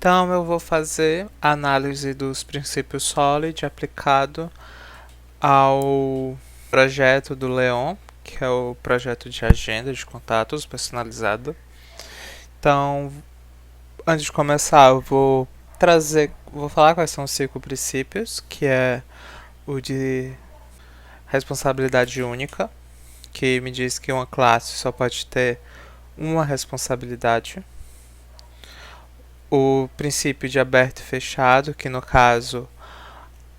Então eu vou fazer a análise dos princípios Solid aplicado ao projeto do Leon, que é o projeto de agenda de contatos personalizada. Então, antes de começar, eu vou falar quais são os 5 princípios, que é o de responsabilidade única, que me diz que uma classe só pode ter uma responsabilidade. O princípio de aberto e fechado, que no caso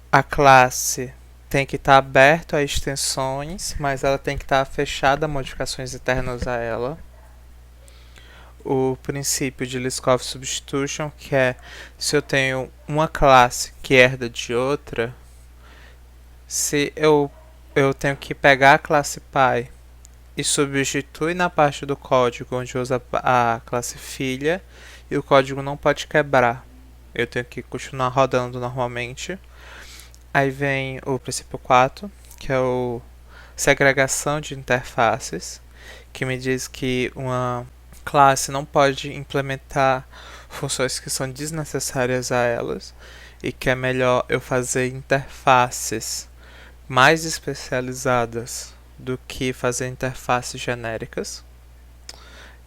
a classe tem que estar aberta a extensões, mas ela tem que estar fechada a modificações internas a ela. O princípio de Liskov Substitution, que é se eu tenho uma classe que herda de outra, se eu tenho que pegar a classe pai e substituir na parte do código onde usa a classe filha, e o código não pode quebrar. Eu tenho que continuar rodando normalmente. Aí vem o princípio 4, que é o segregação de interfaces, que me diz que uma classe não pode implementar funções que são desnecessárias a elas e que é melhor eu fazer interfaces mais especializadas do que fazer interfaces genéricas.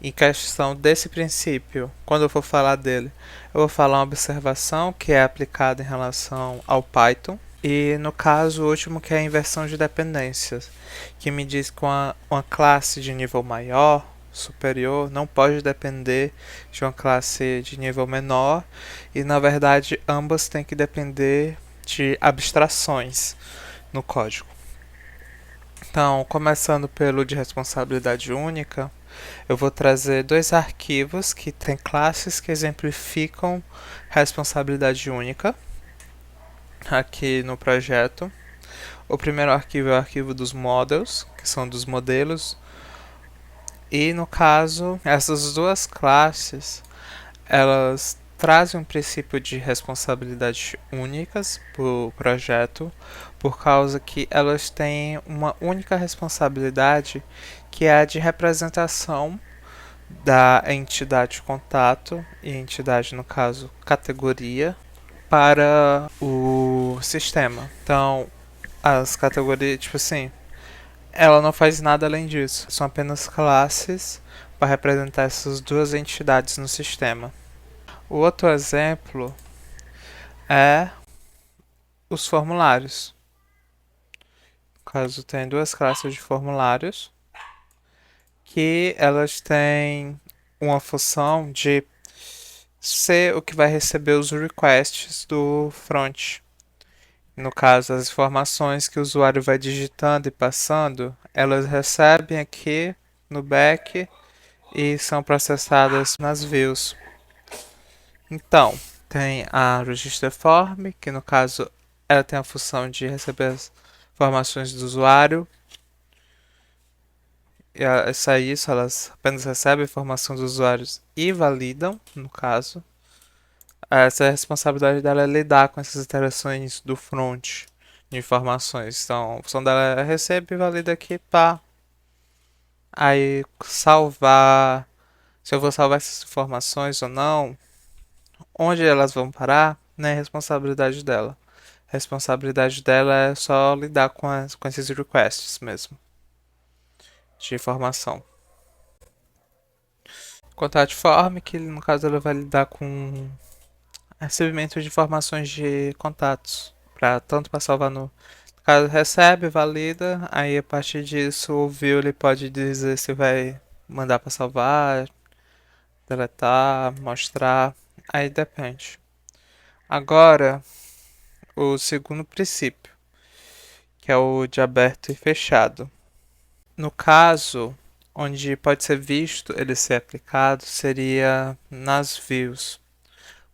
Em questão desse princípio, quando eu for falar dele, eu vou falar uma observação que é aplicada em relação ao Python. E no caso, o último que é a inversão de dependências, que me diz que uma classe de nível maior, superior, não pode depender de uma classe de nível menor, e na verdade ambas têm que depender de abstrações no código. Então, começando pelo de responsabilidade única, eu vou trazer 2 arquivos que têm classes que exemplificam responsabilidade única aqui no projeto. O primeiro arquivo é o arquivo dos models, que são dos modelos. E no caso, essas 2 classes, elas trazem um princípio de responsabilidade únicas para o projeto, por causa que elas têm uma única responsabilidade, que é a de representação da entidade contato, e entidade, no caso, categoria, para o sistema. Então, as categorias, tipo assim, ela não faz nada além disso. São apenas classes para representar essas 2 entidades no sistema. O outro exemplo é os formulários. No caso, tem 2 classes de formulários que elas têm uma função de ser o que vai receber os requests do front. No caso, as informações que o usuário vai digitando e passando, elas recebem aqui no back e são processadas nas views. Então, tem a register form, que no caso ela tem a função de receber as informações do usuário. E isso, elas apenas recebem a informação dos usuários e validam, no caso. Essa responsabilidade dela é lidar com essas interações do front de informações. Então, a função dela é recebe e valida aqui, pá. Aí, salvar. Se eu vou salvar essas informações ou não, onde elas vão parar, não é responsabilidade dela. A responsabilidade dela é só lidar com esses requests mesmo, de informação. Contact form, que no caso ela vai lidar com recebimento de informações de contatos, tanto para salvar no caso recebe, valida, aí a partir disso o view ele pode dizer se vai mandar para salvar, deletar, mostrar, aí depende. Agora, o segundo princípio, que é o de aberto e fechado. No caso, onde pode ser visto ele ser aplicado, seria nas views.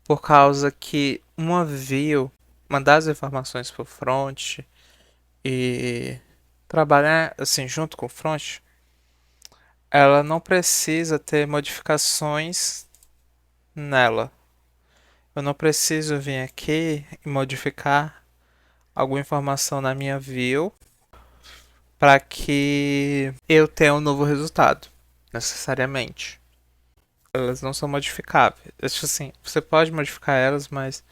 Por causa que uma view, mandar as informações para o front e trabalhar assim junto com o front, ela não precisa ter modificações nela. Eu não preciso vir aqui e modificar alguma informação na minha view para que eu tenha um novo resultado, necessariamente. Elas não são modificáveis. Tipo assim, você pode modificar elas, mas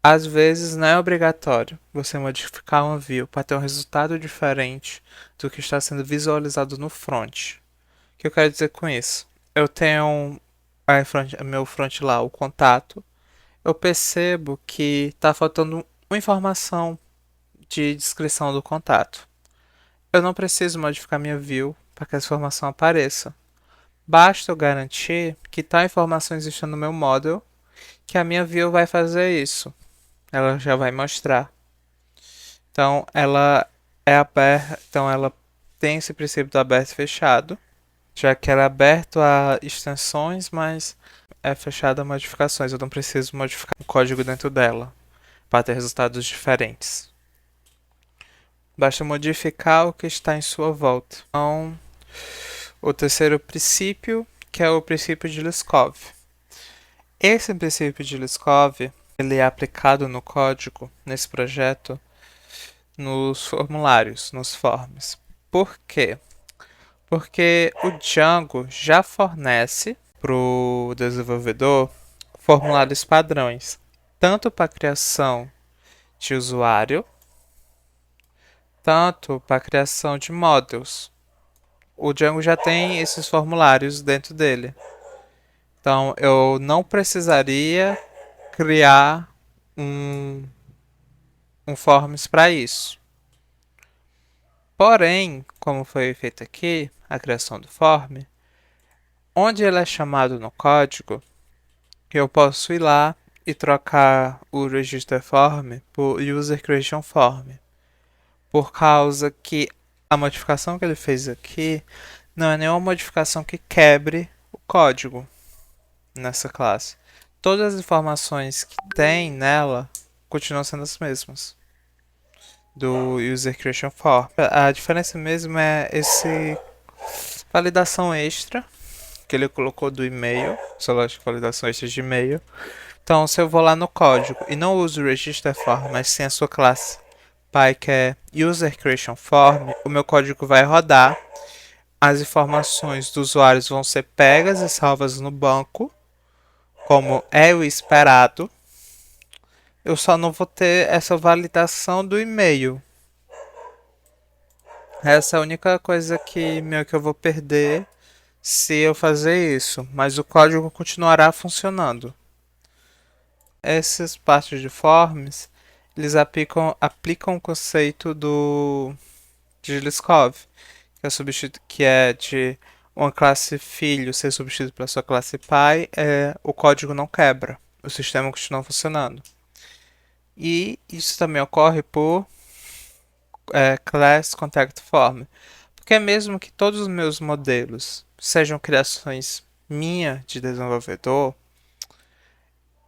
às vezes não é obrigatório você modificar uma view para ter um resultado diferente do que está sendo visualizado no front. O que eu quero dizer com isso? Eu tenho meu front lá, o contato. Eu percebo que está faltando uma informação de descrição do contato. Eu não preciso modificar minha view para que essa informação apareça. Basta eu garantir que tal informação existe no meu model, que a minha view vai fazer isso. Ela já vai mostrar. Então ela é aberta, então ela tem esse princípio do aberto e fechado, já que ela é aberto a extensões, mas é fechado a modificações. Eu não preciso modificar o código dentro dela para ter resultados diferentes. Basta modificar o que está em sua volta. Então, o terceiro princípio, que é o princípio de Liskov. Esse princípio de Liskov, ele é aplicado no código, nesse projeto, nos formulários, nos forms. Por quê? Porque o Django já fornece para o desenvolvedor formulários padrões, tanto para criação de usuário, tanto para criação de models. O Django já tem esses formulários dentro dele. Então eu não precisaria criar um forms para isso. Porém, como foi feito aqui, a criação do form, onde ele é chamado no código, eu posso ir lá e trocar o register form por user creation form, por causa que a modificação que ele fez aqui não é nenhuma modificação que quebre o código nessa classe. Todas as informações que tem nela continuam sendo as mesmas do user creation form. A diferença mesmo é esse validação extra que ele colocou do e-mail, essa lógica de validação extra de e-mail. Então, se eu vou lá no código e não uso o register form, mas sim a sua classe Py, que é user creation form, o meu código vai rodar, as informações dos usuários vão ser pegas e salvas no banco, como é o esperado. Eu só não vou ter essa validação do e-mail. Essa é a única coisa que meio que eu vou perder se eu fazer isso, mas o código continuará funcionando. Essas partes de forms, eles aplicam o conceito de Liskov, que é de uma classe filho ser substituído pela sua classe pai, o código não quebra, o sistema continua funcionando. E isso também ocorre por class contact form, porque mesmo que todos os meus modelos sejam criações minha de desenvolvedor,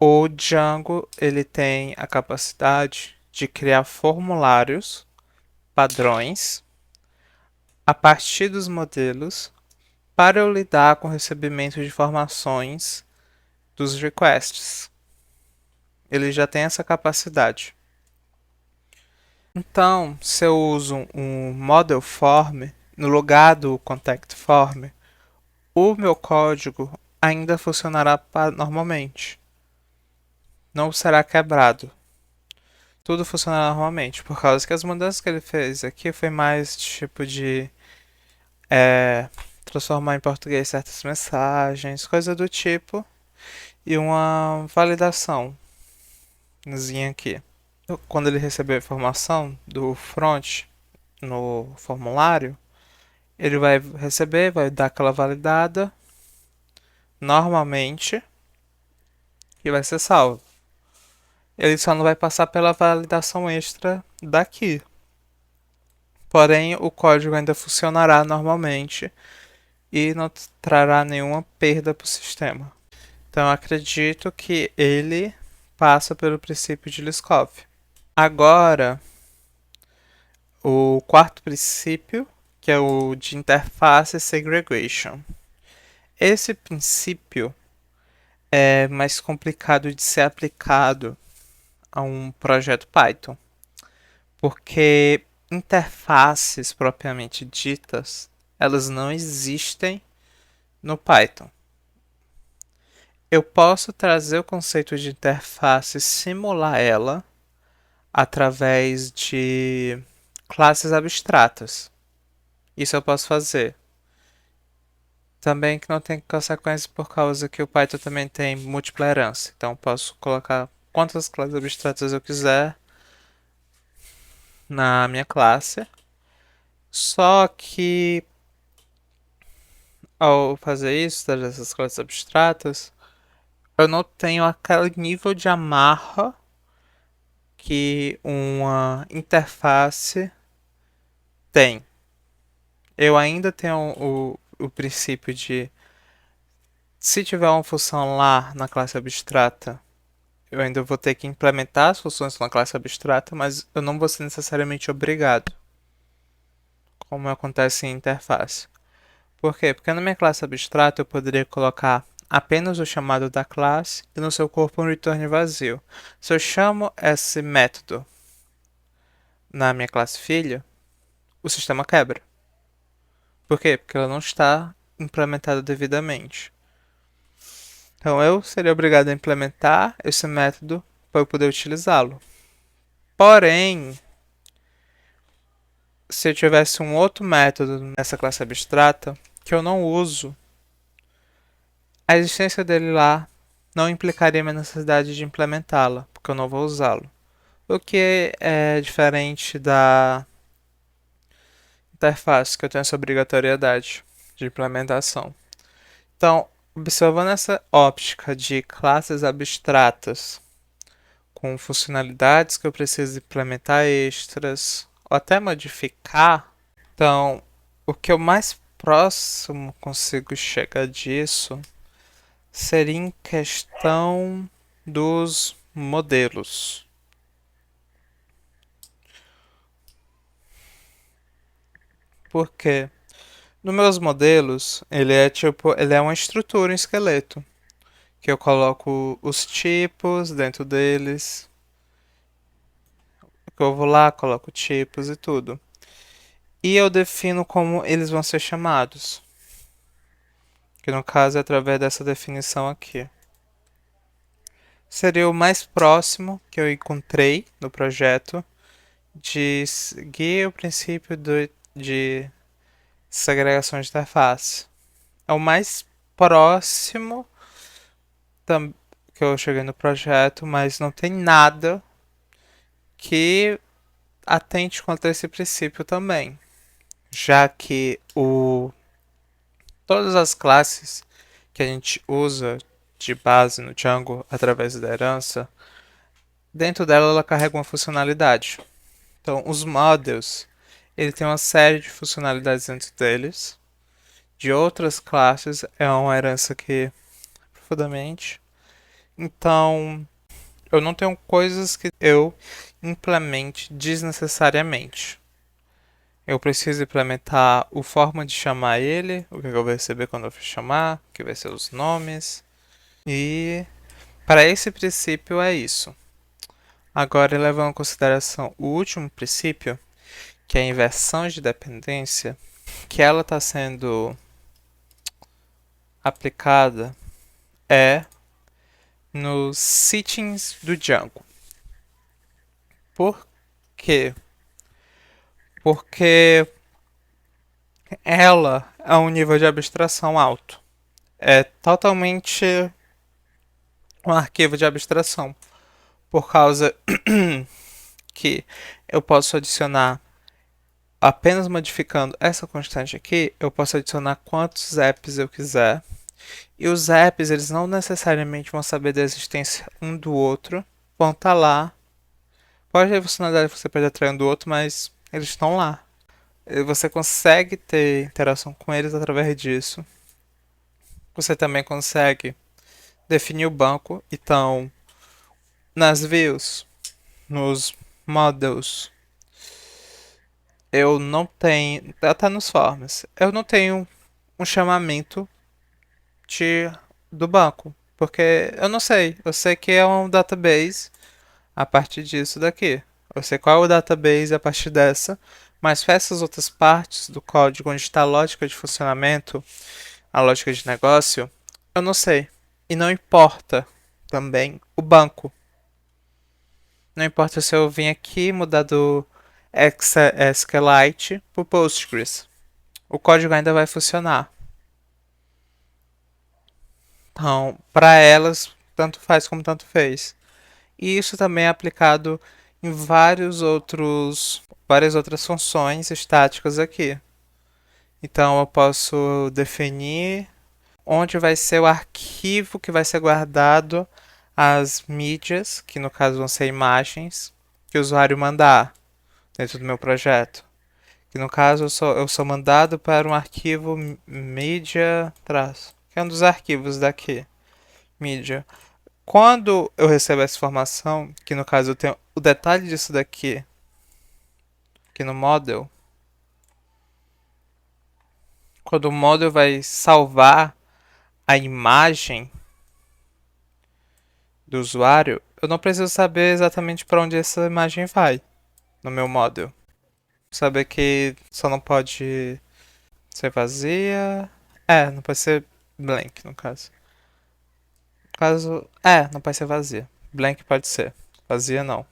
o Django ele tem a capacidade de criar formulários padrões a partir dos modelos para eu lidar com o recebimento de informações dos requests. Ele já tem essa capacidade. Então, se eu uso um model form no lugar do contact form, o meu código ainda funcionará normalmente. Não será quebrado. Tudo funcionará normalmente, por causa que as mudanças que ele fez aqui foi mais tipo de transformar em português certas mensagens, coisa do tipo, e uma validação aqui. Quando ele receber a informação do front no formulário, ele vai receber, vai dar aquela validada normalmente e vai ser salvo. Ele só não vai passar pela validação extra daqui. Porém, o código ainda funcionará normalmente e não trará nenhuma perda para o sistema. Então, acredito que ele passa pelo princípio de Liskov. Agora, o quarto princípio, que é o de interface segregation. Esse princípio é mais complicado de ser aplicado a um projeto Python, porque interfaces propriamente ditas, elas não existem no Python. eu posso trazer o conceito de interface e simular ela através de classes abstratas. Isso eu posso fazer. Também que não tem consequências por causa que o Python também tem múltipla herança. Então posso colocar quantas classes abstratas eu quiser na minha classe. Só que ao fazer isso, trazer essas classes abstratas, eu não tenho aquele nível de amarra que uma interface tem. Eu ainda tenho o princípio de, se tiver uma função lá na classe abstrata, eu ainda vou ter que implementar as funções na classe abstrata, mas eu não vou ser necessariamente obrigado, como acontece em interface. Por quê? Porque na minha classe abstrata eu poderia colocar apenas o chamado da classe e no seu corpo um return vazio. Se eu chamo esse método na minha classe filha, o sistema quebra. Por quê? Porque ela não está implementada devidamente. Então eu seria obrigado a implementar esse método para eu poder utilizá-lo. Porém, se eu tivesse um outro método nessa classe abstrata que eu não uso, a existência dele lá não implicaria minha necessidade de implementá-la, porque eu não vou usá-lo. O que é diferente da interface, que eu tenho essa obrigatoriedade de implementação. Então, observando essa óptica de classes abstratas com funcionalidades que eu preciso implementar extras ou até modificar, então o que eu mais próximo consigo chegar disso seria em questão dos modelos. Por quê? Nos meus modelos, ele é uma estrutura, um esqueleto, que eu coloco os tipos dentro deles, que eu vou lá, coloco tipos e tudo. E eu defino como eles vão ser chamados, que no caso é através dessa definição aqui. Seria o mais próximo que eu encontrei no projeto de seguir o princípio de segregação de interface. É o mais próximo que eu cheguei no projeto, mas não tem nada que atente contra esse princípio também, já que todas as classes que a gente usa de base no Django através da herança, dentro dela ela carrega uma funcionalidade. Então, os models, ele tem uma série de funcionalidades dentro deles. De outras classes, é uma herança que profundamente. Então, eu não tenho coisas que eu implemente desnecessariamente. Eu preciso implementar o forma de chamar ele, o que eu vou receber quando eu for chamar, que vai ser os nomes. E para esse princípio é isso. Agora, levando em consideração o último princípio, que é a inversão de dependência, que ela está sendo aplicada nos settings do Django. Por quê? Porque ela é um nível de abstração alto. É totalmente um arquivo de abstração. Por causa que eu posso adicionar, apenas modificando essa constante aqui, eu posso adicionar quantos apps eu quiser. E os apps, eles não necessariamente vão saber da existência um do outro. Vão estar lá. Pode ter funcionalidade que você pode atrair um do outro, mas eles estão lá. E você consegue ter interação com eles através disso. Você também consegue definir o banco. Então, nas views, nos models, eu não tenho. Até nos forms, eu não tenho um chamamento do banco. Porque eu não sei. Eu sei que é um database a partir disso daqui. Eu sei qual é o database a partir dessa. Mas para essas outras partes do código onde está a lógica de funcionamento, a lógica de negócio, eu não sei. E não importa também o banco. Não importa se eu vim aqui mudar do SQLite para o Postgres. O código ainda vai funcionar. Então, para elas, tanto faz como tanto fez. E isso também é aplicado em várias outras funções estáticas aqui. Então, eu posso definir onde vai ser o arquivo que vai ser guardado as mídias, que no caso vão ser imagens, que o usuário mandar dentro do meu projeto. Que no caso eu sou mandado para um arquivo mídia traço, que é um dos arquivos daqui, mídia. Quando eu recebo essa informação, que no caso eu tenho o detalhe disso daqui, aqui no model, quando o model vai salvar a imagem do usuário, eu não preciso saber exatamente para onde essa imagem vai no meu model. Saber que só não pode ser vazia. Não pode ser blank no caso. No caso, não pode ser vazia. Blank pode ser, vazia não.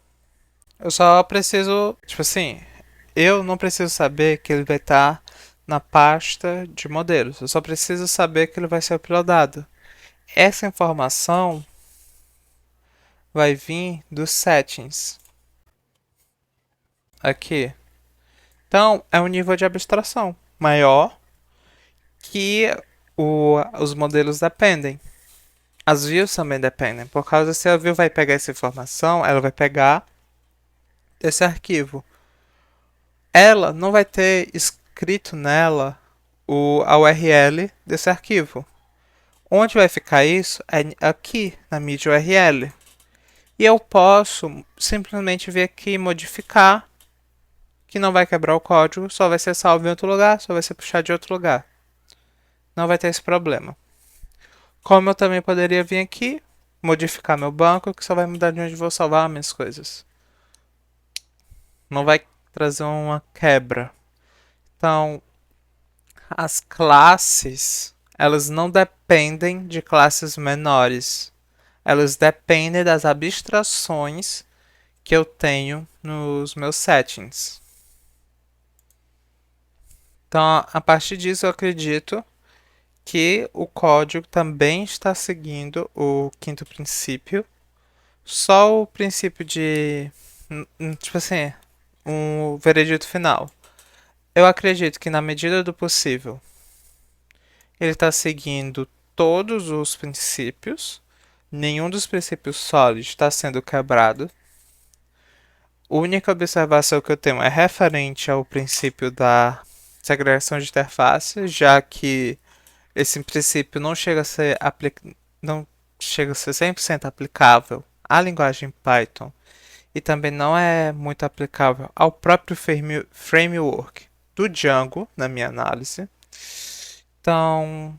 Eu só preciso, tipo assim, eu não preciso saber que ele vai estar na pasta de modelos. Eu só preciso saber que ele vai ser uploadado. Essa informação vai vir dos settings aqui. Então, é um nível de abstração maior que os modelos dependem. As views também dependem. Por causa se a view vai pegar essa informação, ela vai pegar esse arquivo. Ela não vai ter escrito nela a URL desse arquivo. Onde vai ficar isso é aqui na mídia URL. E eu posso simplesmente vir aqui e modificar, que não vai quebrar o código, só vai ser salvo em outro lugar, só vai ser puxado de outro lugar. Não vai ter esse problema. Como eu também poderia vir aqui, modificar meu banco, que só vai mudar de onde eu vou salvar minhas coisas. Não vai trazer uma quebra. Então, as classes, elas não dependem de classes menores. Elas dependem das abstrações que eu tenho nos meus settings. Então, a partir disso, eu acredito que o código também está seguindo o quinto princípio. Só o princípio de, tipo assim, um veredito final. Eu acredito que na medida do possível ele está seguindo todos os princípios. Nenhum dos princípios sólidos está sendo quebrado. A única observação que eu tenho é referente ao princípio da segregação de interface, já que esse princípio não chega a ser 100% aplicável à linguagem Python e também não é muito aplicável ao próprio framework do Django, na minha análise. Então,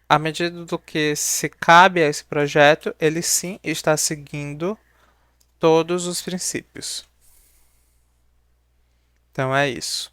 à medida do que se cabe a esse projeto, ele sim está seguindo todos os princípios. Então é isso.